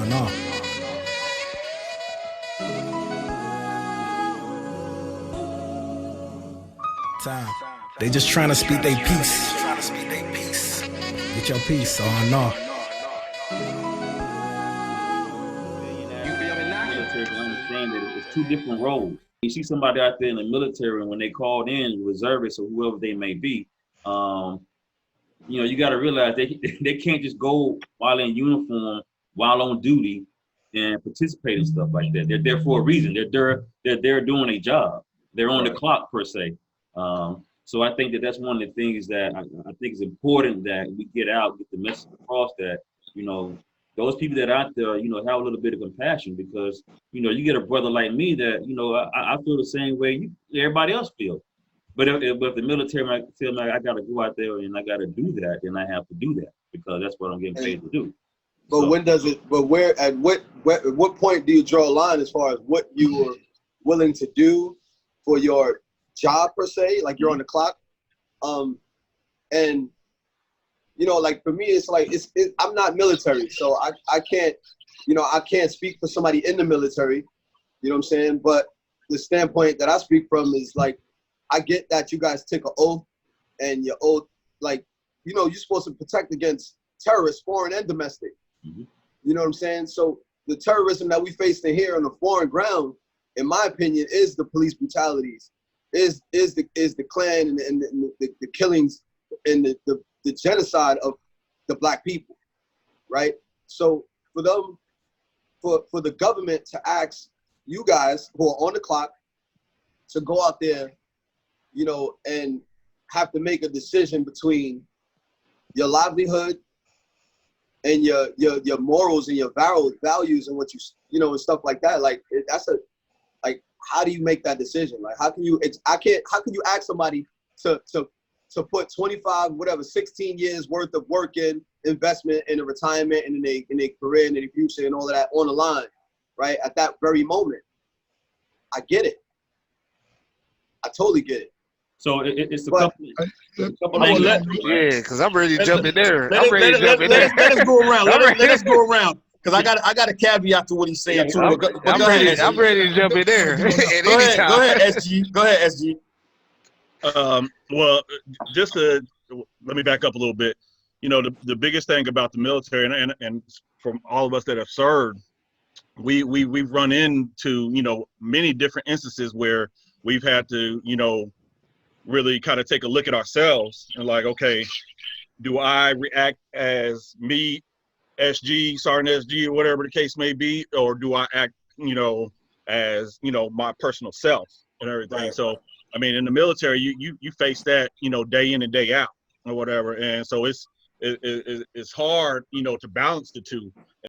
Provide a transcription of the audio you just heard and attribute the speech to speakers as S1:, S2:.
S1: R&R. Time. They just trying to speak their peace. Get your peace, R&R.
S2: Military can understand that it's two different roles. You see somebody out there in the military, and when they called in, reservists or whoever they may be, you got to realize they can't just go while in uniform, while on duty, and participate in stuff like that. They're there for a reason. They're there doing a job. They're on the clock per se. So I think that's one of the things that I think is important that we get out, get the message across that, those people that are out there, have a little bit of compassion, because, you get a brother like me that, I feel the same way everybody else feels. But if the military might feel like I got to go out there and I got to do that, then I have to do that, because that's what I'm getting paid to do.
S3: But so, when does it, but where, at what point do you draw a line as far as what you are willing to do for your job per se, like you're on the clock? And, like for me, it's like, I'm not military, so I can't, I can't speak for somebody in the military, you know what I'm saying? But the standpoint that I speak from is like, I get that you guys take an oath, and your oath, like, you're supposed to protect against terrorists, foreign and domestic. Mm-hmm. You know what I'm saying? So the terrorism that we face here on the foreign ground, in my opinion, is the police brutalities, is the Klan and the killings and the genocide of the Black people, right? So for them, for the government to ask you guys who are on the clock to go out there, and have to make a decision between your livelihood and your morals and your values and what and stuff like that. Like how do you make that decision? Like how can you ask somebody to put 16 years worth of work in, investment in a retirement and in a career and in their future and all of that on the line, right? At that very moment. I get it. I totally get it.
S2: So it's a couple
S4: angles. Yeah, because I'm ready to jump in there. Let us go around. Let us go around. Because I got a caveat to what he's saying too.
S2: I'm
S4: ready to jump in there. Go ahead, SG. Go ahead, SG.
S5: Well, just to let me back up a little bit. The biggest thing about the military, and from all of us that have served, we've run into many different instances where we've had to really kind of take a look at ourselves and like, okay, do I react as me, SG, Sergeant SG, or whatever the case may be, or do I act as my personal self and everything? Right. So I mean, in the military, you face that day in and day out or whatever, and so it's hard to balance the two.